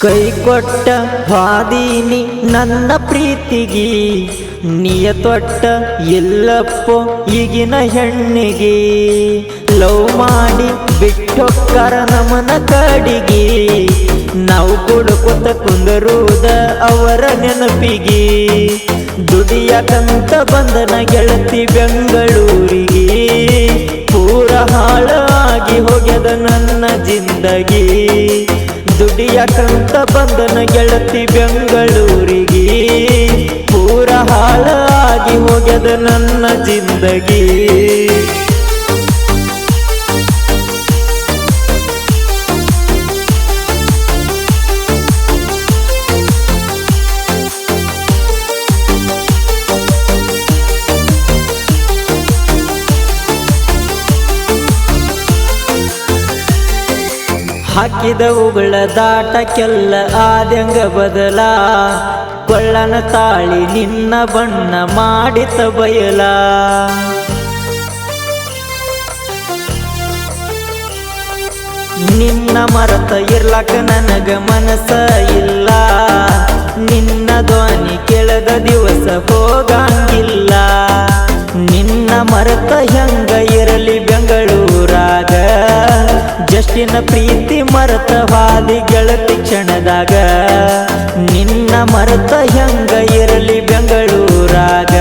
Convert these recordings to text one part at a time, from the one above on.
ಕೈ ಕೊಟ್ಟ ಹಾದೀನಿ ನನ್ನ ಪ್ರೀತಿಗೆ ನಿಯತೊಟ್ಟ ಎಲ್ಲಪ್ಪೋ ಈಗಿನ ಹೆಣ್ಣಿಗೆ ಲವ್ ಮಾಡಿ ಬಿಟ್ಟೊಕ್ಕರ ನಮನ ಕಡಿಗೆ ನಾವು ಕುಡ್ಕೊತ ಕುಂದರುದ ಅವರ ನೆನಪಿಗೆ ದುಡಿಯಕಂತ ಬಂದನ ಗೆಳತಿ ಬೆಂಗಳೂರಿಗೆ ಪೂರ ಹಾಳಾಗಿ ಹೋಗ್ಯದ ನನ್ನ ಜಿಂದಗಿ ದುಡಿಯಕಂತ ಬಂದನ ಗೆಳತಿ ಬೆಂಗಳೂರಿಗೆ ಪೂರ ಹಾಳಾಗಿ ಹೋಗ್ಯದ ನನ್ನ ಜಿಂದಗಿ ಹಾಕಿದ ಉಗಳ ದಾಟಕ್ಕೆಲ್ಲ ಆದ್ಯಂಗ ಬದಲ ಕೊಳ್ಳನ ತಾಳಿ ನಿನ್ನ ಬಣ್ಣ ಮಾಡಿತ ಬಯಲ ನಿನ್ನ ಮರತ ಇರ್ಲಕ ನನಗ ಮನಸ ಇಲ್ಲ ನಿನ್ನ ಧ್ವನಿ ಕೆಳದ ದಿವಸ ಹೋಗಂಗಿಲ್ಲ ನಿನ್ನ ಮರತ ಹೆಂಗ ಇರಲಿ ಬೆಂಗಳೂರಾಗ ಜಸ್ಟಿನ ಪ್ರೀತಿ ಮರತ ಹಾದಿ ಗೆಳತಿ ಕ್ಷಣದಾಗ ನಿನ್ನ ಮರತ ಹೆಂಗ ಇರಲಿ ಬೆಂಗಳೂರಾಗ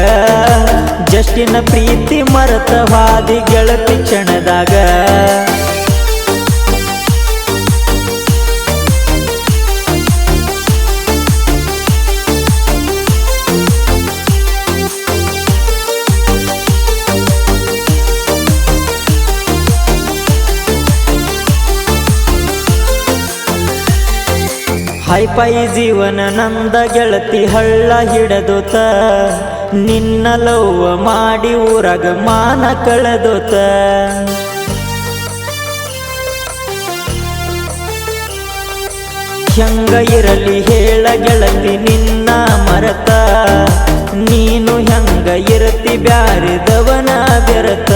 ಜಸ್ಟಿನ ಪ್ರೀತಿ ಮರತ ಹಾದಿ ಗೆಳತಿ ಕ್ಷಣದಾಗ ಹೈಪೈ ಜೀವನ ನಂದ ಗೆಳತಿ ಹಳ್ಳ ಹಿಡದೋತ ನಿನ್ನ ಲವ್ವ ಮಾಡಿ ಊರಾಗ ಮಾನ ಕಳೆದೋತ ಹೆಂಗ ಇರಲಿ ಹೇಳ ಗೆಳತಿ ನಿನ್ನ ಮರತ ನೀನು ಹೆಂಗ ಇರತಿ ಬ್ಯಾರಿದವನ ಬೆರತ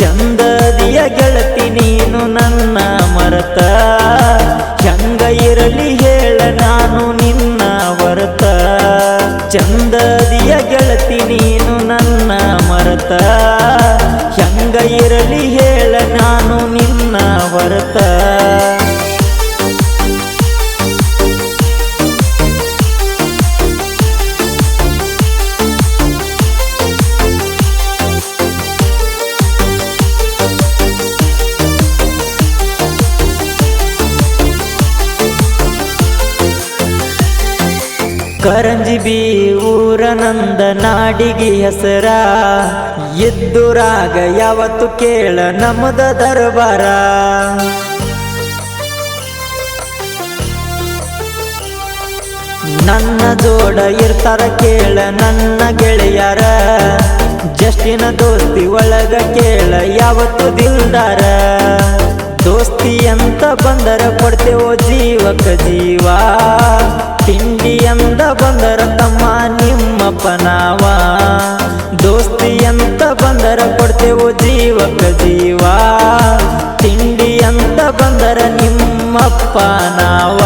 ಚಂದದಿಯ ಗೆಳತಿ ನೀನು ನನ್ನ ಮರತ ಹೆಂಗ ಇರಲಿ ಹೇಳ ನಾನು ನಿನ್ನ ಹೊರತ ಚಂದದಿಯ ಗೆಳತಿ ನೀನು ನನ್ನ ಮರತ ಹೆಂಗ ಇರಲಿ ಹೇಳ ನಾನು ನಿನ್ನ ಹೊರತ ಕರಂಜಿಬಿ ಊರ ನಂದ ನಾಡಿಗೆ ಹೆಸರ ಎದ್ದುರಾಗ ಯಾವತ್ತು ಕೇಳ ನಮ್ಮದ ದರ್ಬಾರ ನನ್ನ ಜೋಡ ಇರ್ತಾರ ಕೇಳ ನನ್ನ ಗೆಳೆಯರ ಜಸ್ಟಿನ ದೋಸ್ತಿ ಒಳಗ ಕೇಳ ಯಾವತ್ತು ದಿಲ್ದಾರ ದೋಸ್ತಿ ಅಂತ ಬಂದರ ಕೊಡ್ತೇವೋ ಜೀವಕ ಜೀವ ತಿಂಡಿ ಅಂತ ಬಂದರ ತಮ್ಮ ನಿಮ್ಮಪ್ಪ ನಾವ ದೋಸ್ತಿ ಅಂತ ಬಂದರ ಕೊಡ್ತೇವೋ ಜೀವಕ ಜೀವ ತಿಂಡಿ ಅಂತ ಬಂದರ ನಿಮ್ಮಪ್ಪ ನಾವ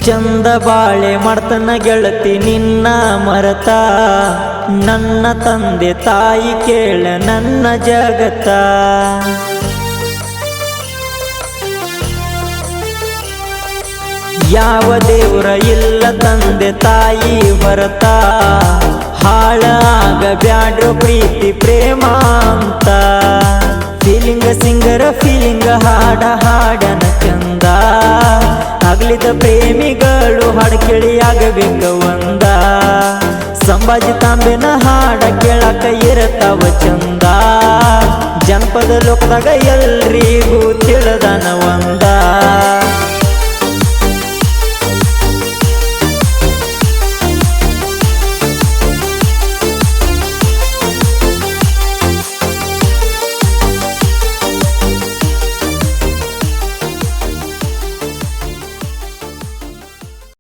ಚಂದ ಬಾಳೆ ಮಾಡ್ತನ ಗೆಳತಿ ನಿನ್ನ ಮರತ ನನ್ನ ತಂದೆ ತಾಯಿ ಕೇಳ ನನ್ನ ಜಗತ್ತ ಯಾವ ದೇವರ ಇಲ್ಲ ತಂದೆ ತಾಯಿ ಹೊರತ ಹಾಳಾಗ ಬ್ಯಾಡ್ರೋ ಪ್ರೀತಿ ಪ್ರೇಮ ಅಂತ ಫೀಲಿಂಗ ಸಿಂಗರ ಫೀಲಿಂಗ ಹಾಡ ಹಾಡನ ಚಂದ ಆಗ್ಲಿದ ಪ್ರೇಮಿಗಳು ಹಾಡು ಕೇಳಿ ಆಗಬೇಕ ಒಂದ ಸಂಭಾಜಿ ತಾಂಬೆನ ಹಾಡ ಕೇಳಕ ಇರತಾವ ಚಂದ ಜನಪದ ಲೋಕದಾಗ ಎಲ್ರಿಗೂ ತಿಳಿದನ ಒಂದ